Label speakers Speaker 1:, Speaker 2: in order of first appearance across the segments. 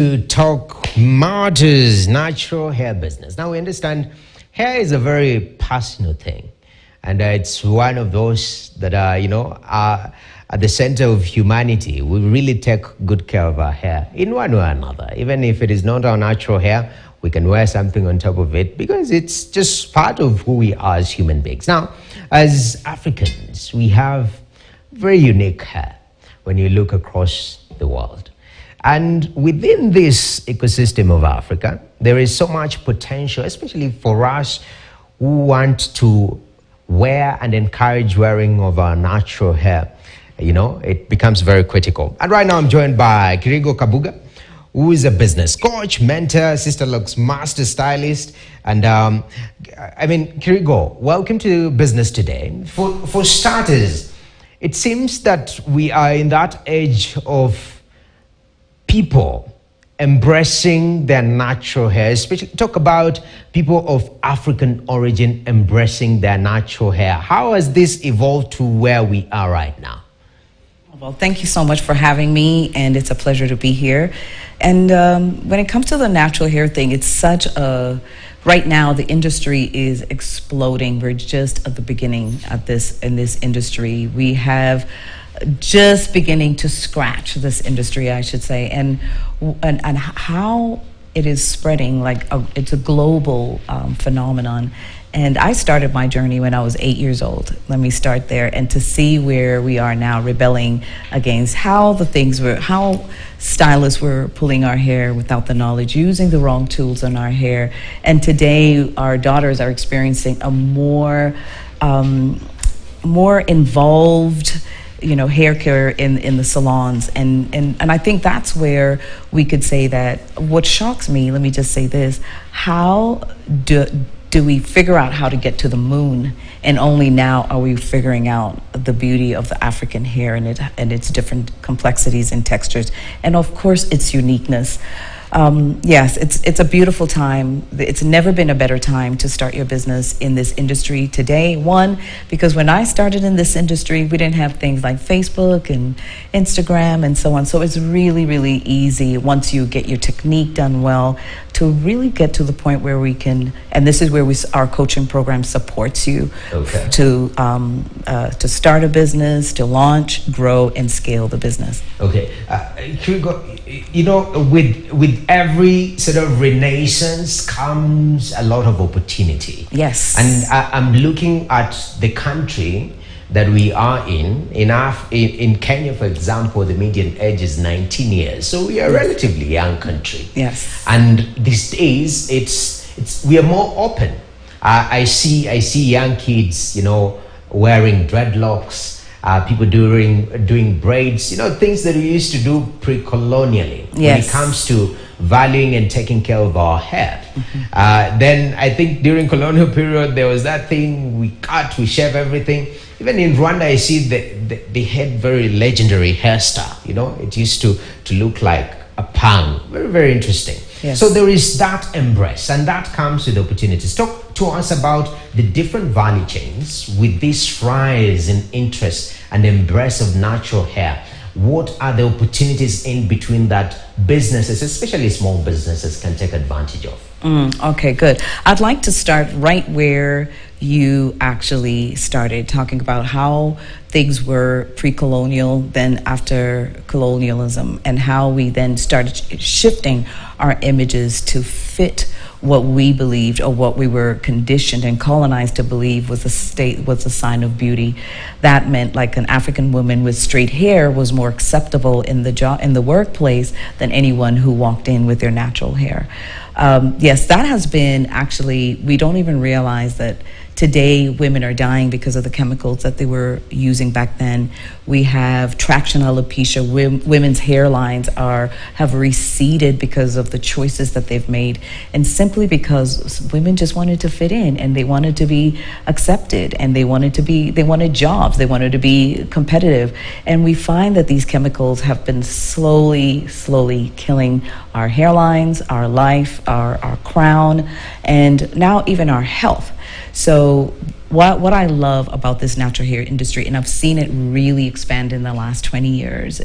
Speaker 1: To talk matters, natural hair business. Now we understand hair is a very personal thing, and it's one of those that are at the center of humanity. We really take good care of our hair in one way or another. Even if it is not our natural hair, we can wear something on top of it because it's just part of who we are as human beings. Now, as Africans, we have very unique hair when you look across the world. And within this ecosystem of Africa, there is so much potential, especially for us who want to wear and encourage wearing of our natural hair. You know, it becomes very critical. And right now I'm joined by Kirigo Kabuga, who is a business coach, mentor, Sister Looks master stylist. And Kirigo, welcome to Business Today. For starters, it seems that we are in that age of people embracing their natural hair, especially talk about people of African origin embracing their natural hair. How has this evolved to where we are right now?
Speaker 2: Well, thank you so much for having me, and it's a pleasure to be here. And when it comes to the natural hair thing, it's such a, right now the industry is exploding. We're just at the beginning of in this industry. We have just beginning to scratch this industry, I should say, and how it is spreading, like it's a global phenomenon. And I started my journey when I was 8 years old. Let me start there. And to see where we are now, rebelling against how stylists were pulling our hair without the knowledge, using the wrong tools on our hair. And today our daughters are experiencing a more involved hair care in the salons, and I think that's where we could say that what shocks me, let me just say this, how do we figure out how to get to the moon, and only now are we figuring out the beauty of the African hair and its different complexities and textures, and of course its uniqueness. Yes, it's a beautiful time. It's never been a better time to start your business in this industry today. One, because when I started in this industry, we didn't have things like Facebook and Instagram and so on. So it's really, really easy once you get your technique done well to really get to the point where we can, and this is where our coaching program supports you to start a business, to launch, grow, and scale the business.
Speaker 1: Okay, with every sort of renaissance comes a lot of opportunity.
Speaker 2: Yes.
Speaker 1: And I'm looking at the country that we are in Kenya, for example. The median age is 19 years. So we are a relatively young country.
Speaker 2: Yes.
Speaker 1: And these days, we are more open. I see young kids, wearing dreadlocks, people doing braids, things that we used to do pre-colonially.
Speaker 2: Yes.
Speaker 1: When it comes to valuing and taking care of our hair. Mm-hmm. Then I think during colonial period, there was that thing, we shave everything. Even in Rwanda, I see they had very legendary hairstyle. It used to look like a pang. Very, very interesting. Yes. So there is that embrace, and that comes with opportunities. Talk to us about the different value chains with this rise in interest and embrace of natural hair. What are the opportunities in between that businesses, especially small businesses, can take advantage of?
Speaker 2: Okay, good. I'd like to start right where you actually started, talking about how things were pre-colonial, then after colonialism, and how we then started shifting our images to fit what we believed, or what we were conditioned and colonized to believe was a sign of beauty. That meant like an African woman with straight hair was more acceptable in the workplace than anyone who walked in with their natural hair. Yes, that has been actually, we don't even realize that today women are dying because of the chemicals that they were using back then. We have traction alopecia. Women's hairlines have receded because of the choices that they've made, and simply because women just wanted to fit in, and they wanted to be accepted, and they wanted jobs, they wanted to be competitive. And we find that these chemicals have been slowly killing our hairlines, our life, our crown, and now even our health. So what I love about this natural hair industry, and I've seen it really expand in the last 20 years.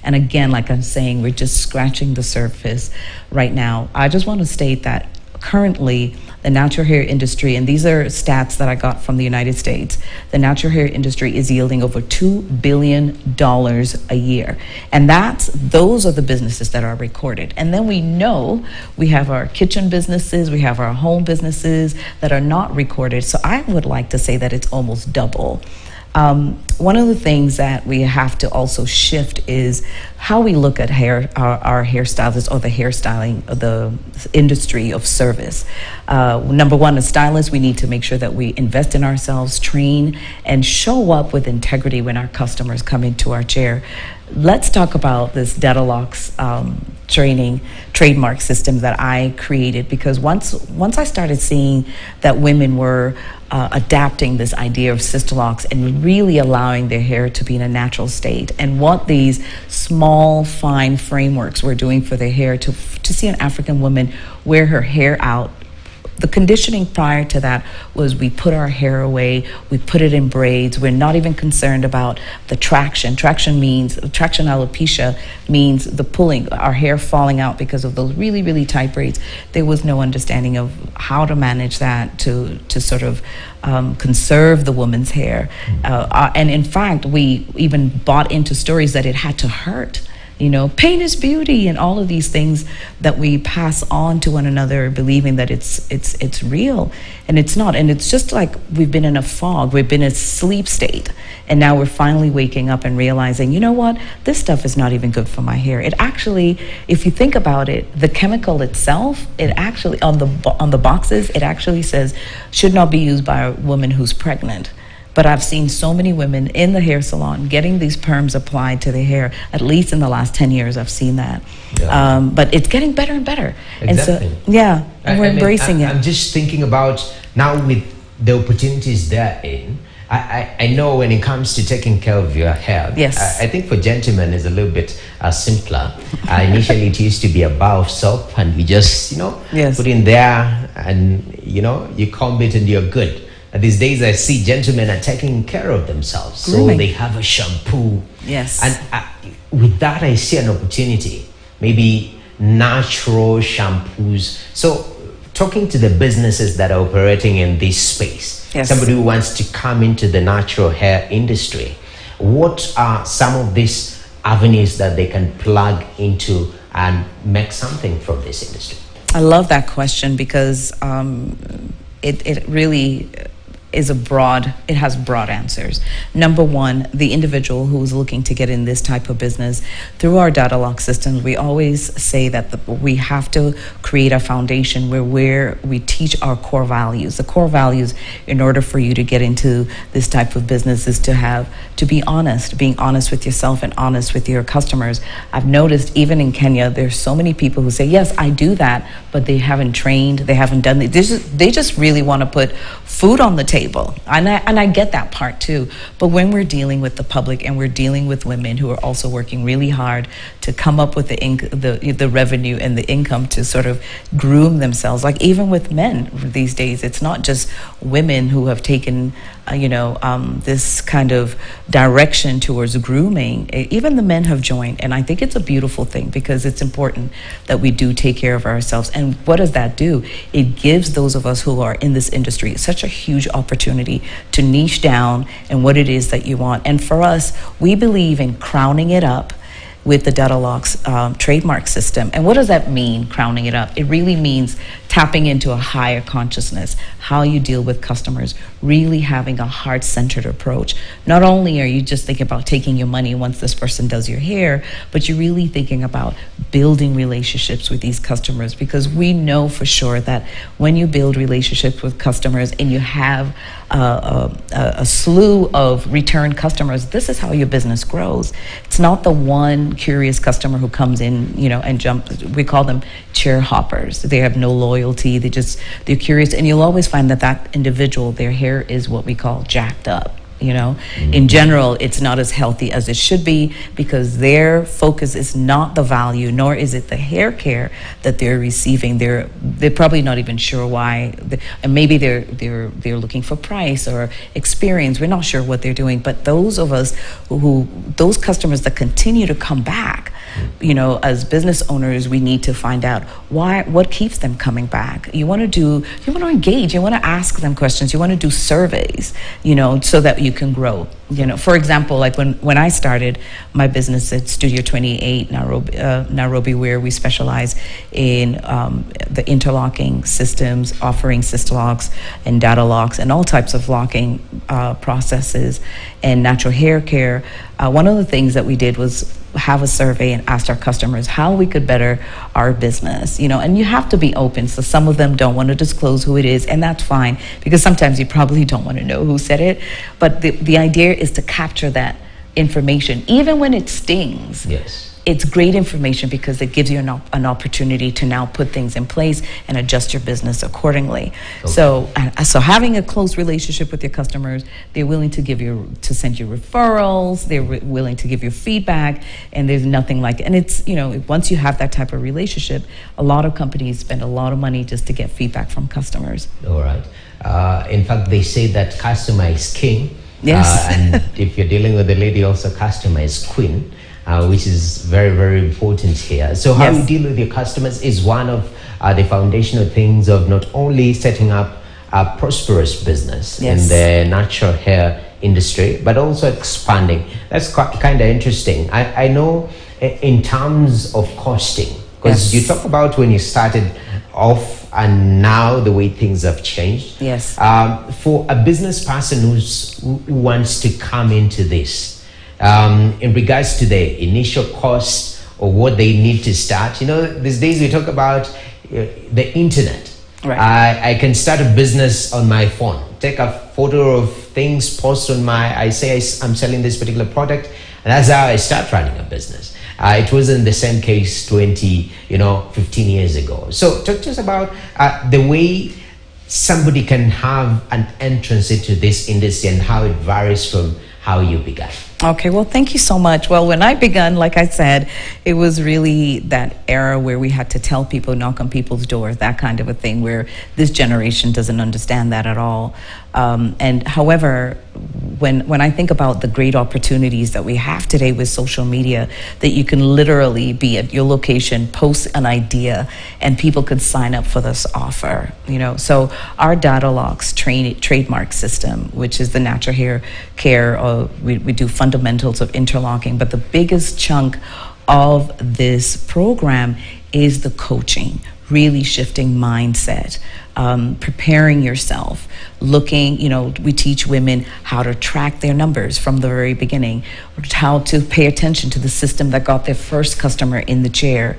Speaker 2: And again, like I'm saying, we're just scratching the surface right now. I just want to state that currently the natural hair industry, and these are stats that I got from the United States, the natural hair industry is yielding over $2 billion a year. And those are the businesses that are recorded. And then we know we have our kitchen businesses, we have our home businesses that are not recorded. So I would like to say that it's almost double. One of the things that we have to also shift is how we look at our hairstylists, or the hairstyling, the industry of service. Number one, as stylists, we need to make sure that we invest in ourselves, train, and show up with integrity when our customers come into our chair. Let's talk about this Dedalocks training trademark system that I created, because once I started seeing that women were adapting this idea of Sistalocks and really allowing their hair to be in a natural state, and what these small, fine frameworks were doing for their hair, to see an African woman wear her hair out. The conditioning prior to that was we put our hair away, we put it in braids. We're not even concerned about the traction. Traction alopecia means the pulling, our hair falling out because of those really, really tight braids. There was no understanding of how to manage that to sort of conserve the woman's hair. And in fact, we even bought into stories that it had to hurt. You know, pain is beauty, and all of these things that we pass on to one another, believing that it's real, and it's not. And it's just like we've been in a fog, we've been in a sleep state, and now we're finally waking up and realizing, you know what, this stuff is not even good for my hair. It actually, if you think about it, the chemical itself, it actually on the boxes, it actually says should not be used by a woman who's pregnant. But I've seen so many women in the hair salon getting these perms applied to their hair. At least in the last 10 years, I've seen that. Yeah. But it's getting better and better.
Speaker 1: Exactly.
Speaker 2: And so, yeah, and we're embracing it.
Speaker 1: I'm just thinking about now with the opportunities therein. I know when it comes to taking care of your hair,
Speaker 2: yes.
Speaker 1: I think for gentlemen it's a little bit simpler. Initially it used to be a bar of soap, and we just,
Speaker 2: yes.
Speaker 1: put in there, and, you comb it and you're good. These days I see gentlemen are taking care of themselves.
Speaker 2: Grooming.
Speaker 1: So they have a shampoo.
Speaker 2: Yes.
Speaker 1: And with that I see an opportunity, maybe natural shampoos. So talking to the businesses that are operating in this space,
Speaker 2: yes.
Speaker 1: somebody who wants to come into the natural hair industry, what are some of these avenues that they can plug into and make something from this industry?
Speaker 2: I love that question, because it really is it has broad answers. Number one, the individual who's looking to get in this type of business, through our Dedalocks systems, we always say that we have to create a foundation where we teach our core values. The core values, in order for you to get into this type of business, is to be honest, being honest with yourself and honest with your customers. I've noticed even in Kenya, there's so many people who say, yes, I do that, but they haven't trained, they haven't done it. They just really want to put food on the table. And I get that part too. But when we're dealing with the public, and we're dealing with women who are also working really hard to come up with the revenue and the income to sort of groom themselves, like even with men these days, it's not just women who have taken this kind of direction towards grooming. Even the men have joined, and I think it's a beautiful thing, because it's important that we do take care of ourselves. And what does that do? It gives those of us who are in this industry such a huge opportunity to niche down in what it is that you want. And for us, we believe in crowning it up with the Dedalocks trademark system. And what does that mean, crowning it up? It really means tapping into a higher consciousness, how you deal with customers, really having a heart-centered approach. Not only are you just thinking about taking your money once this person does your hair, but you're really thinking about building relationships with these customers, because we know for sure that when you build relationships with customers and you have a slew of return customers, this is how your business grows. It's not the one curious customer who comes in, and jumps. We call them chair hoppers. They have no loyalty. They're curious, and you'll always find that individual, their hair is what we call jacked up. You know, in general, it's not as healthy as it should be because their focus is not the value, nor is it the hair care that they're receiving. They're probably not even sure why, and maybe they're looking for price or experience. We're not sure what they're doing. But those of us those customers that continue to come back, you know, as business owners, we need to find out what keeps them coming back. You want to engage. You want to ask them questions. You want to do surveys, you know, so that you can grow. You know, for example, like when I started my business at Studio 28 Nairobi, where we specialize in the interlocking systems, offering sister locks and data locks and all types of locking processes and natural hair care. One of the things that we did was have a survey and asked our customers how we could better our business, you know, and you have to be open. So some of them don't want to disclose who it is, and that's fine because sometimes you probably don't want to know who said it. But the idea is to capture that information, even when it stings.
Speaker 1: Yes.
Speaker 2: It's great information because it gives you an opportunity to now put things in place and adjust your business accordingly. Okay. So having a close relationship with your customers, they're willing to send you referrals, they're willing to give you feedback, and there's nothing like it. And it's, you know, once you have that type of relationship, a lot of companies spend a lot of money just to get feedback from customers.
Speaker 1: All right. In fact, they say that customer is king.
Speaker 2: Yes.
Speaker 1: And if you're dealing with a lady, also customer is queen. Which is very, very important here. So how you deal with your customers is one of the foundational things of not only setting up a prosperous business in the natural hair industry, but also expanding. That's kind of interesting. I know in terms of costing, because you talk about when you started off and now the way things have changed.
Speaker 2: Yes.
Speaker 1: For a business person who wants to come into this, in regards to the initial cost or what they need to start, you know, these days we talk about the internet.
Speaker 2: Right.
Speaker 1: I can start a business on my phone, take a photo of things, post on I say I'm selling this particular product, and that's how I start running a business. It wasn't the same case 15 years ago. So talk to us about the way somebody can have an entrance into this industry and how it varies from how you began.
Speaker 2: Okay, well, thank you so much. Well, when I began, like I said, it was really that era where we had to tell people, knock on people's doors, that kind of a thing, where this generation doesn't understand that at all. And however, when I think about the great opportunities that we have today with social media, that you can literally be at your location, post an idea, and people could sign up for this offer. You know, so our data locks trademark system, which is the natural hair care, we do fundamentals of interlocking, but the biggest chunk of this program is the coaching, really shifting mindset, preparing yourself, looking, you know, we teach women how to track their numbers from the very beginning, how to pay attention to the system that got their first customer in the chair.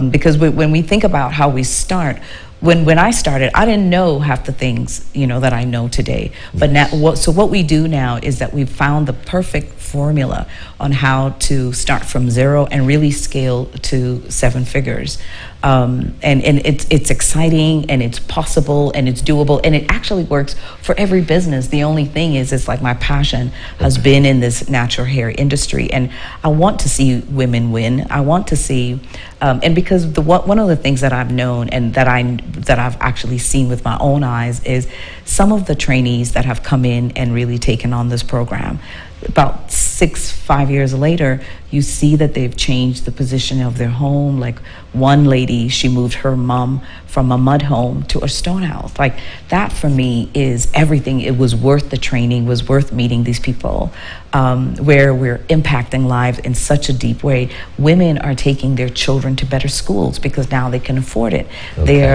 Speaker 2: Because when we think about how we start, when I started, I didn't know half the things, you know, that I know today. But now, what we do now is that we've found the perfect formula on how to start from zero and really scale to 7 figures. And it's exciting, and it's possible, and it's doable, and it actually works for every business. The only thing is, it's like my passion has been in this natural hair industry, and I want to see women win. I want to see, and because one of the things that I've known and that I've actually seen with my own eyes is some of the trainees that have come in and really taken on this program. About 5 years later, you see that they've changed the position of their home. Like one lady, she moved her mom from a mud home to a stone house. Like that for me is everything. It was worth the training, was worth meeting these people, where we're impacting lives in such a deep way. Women are taking their children to better schools because now they can afford it. Okay.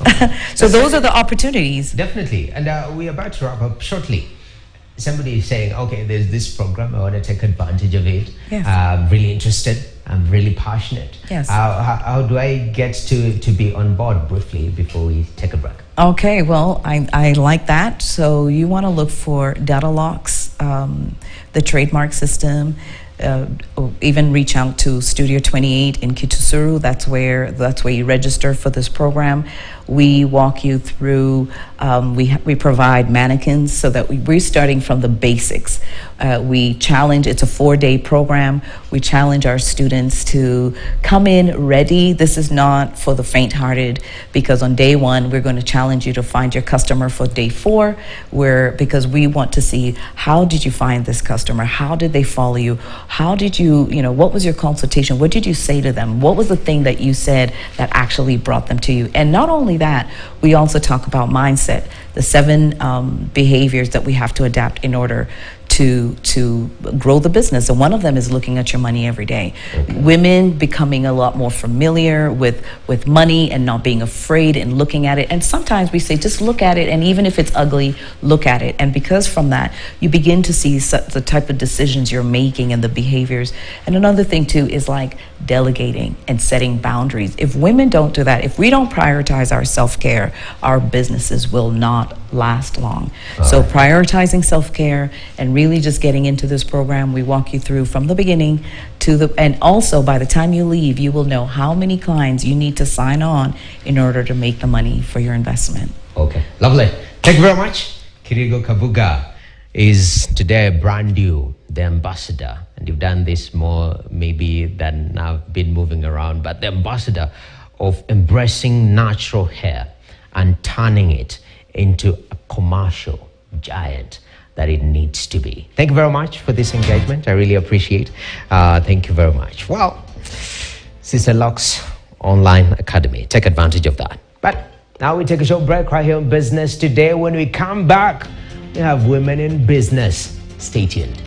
Speaker 2: Okay. So those are the opportunities.
Speaker 1: Definitely. And we're about to wrap up shortly. Somebody is saying, okay, there's this program, I want to take advantage of it.
Speaker 2: Yes.
Speaker 1: I'm really interested, I'm really passionate.
Speaker 2: Yes.
Speaker 1: How do I get to be on board briefly before we take a break?
Speaker 2: Okay, well, I like that. So you want to look for data locks, the trademark system, even reach out to Studio 28 in Kitusuru. That's where you register for this program. We walk you through, we provide mannequins so that we're starting from the basics. We challenge, it's a 4-day program. We challenge our students to come in ready. This is not for the faint-hearted, because on day 1, we're going to challenge you to find your customer for day 4, because we want to see, how did you find this customer? How did they follow you? How did you, what was your consultation? What did you say to them? What was the thing that you said that actually brought them to you? And not only that, we also talk about mindset, the 7 behaviors that we have to adapt in order to grow the business. And one of them is looking at your money every day. Okay. Women becoming a lot more familiar with money and not being afraid and looking at it. And sometimes we say, just look at it, and even if it's ugly, look at it. And because from that, you begin to see the type of decisions you're making and the behaviors. And another thing too is like delegating and setting boundaries. If women don't do that, if we don't prioritize our self-care, our businesses will not last long. So prioritizing self-care and really just getting into this program, we walk you through from the beginning to the, and also by the time you leave, you will know how many clients you need to sign on in order to make the money for your investment.
Speaker 1: Okay, lovely. Thank you very much. Kirigo Kabuga is today brand new, the ambassador, and you've done this more maybe than I've been moving around, but the ambassador of embracing natural hair and turning it into a commercial giant that it needs to be. Thank you very much for this engagement. I really appreciate. Thank you very much. Well, Sister Lux Online Academy, take advantage of that. But now we take a short break right here on Business Today. When we come back, we have women in business. Stay tuned.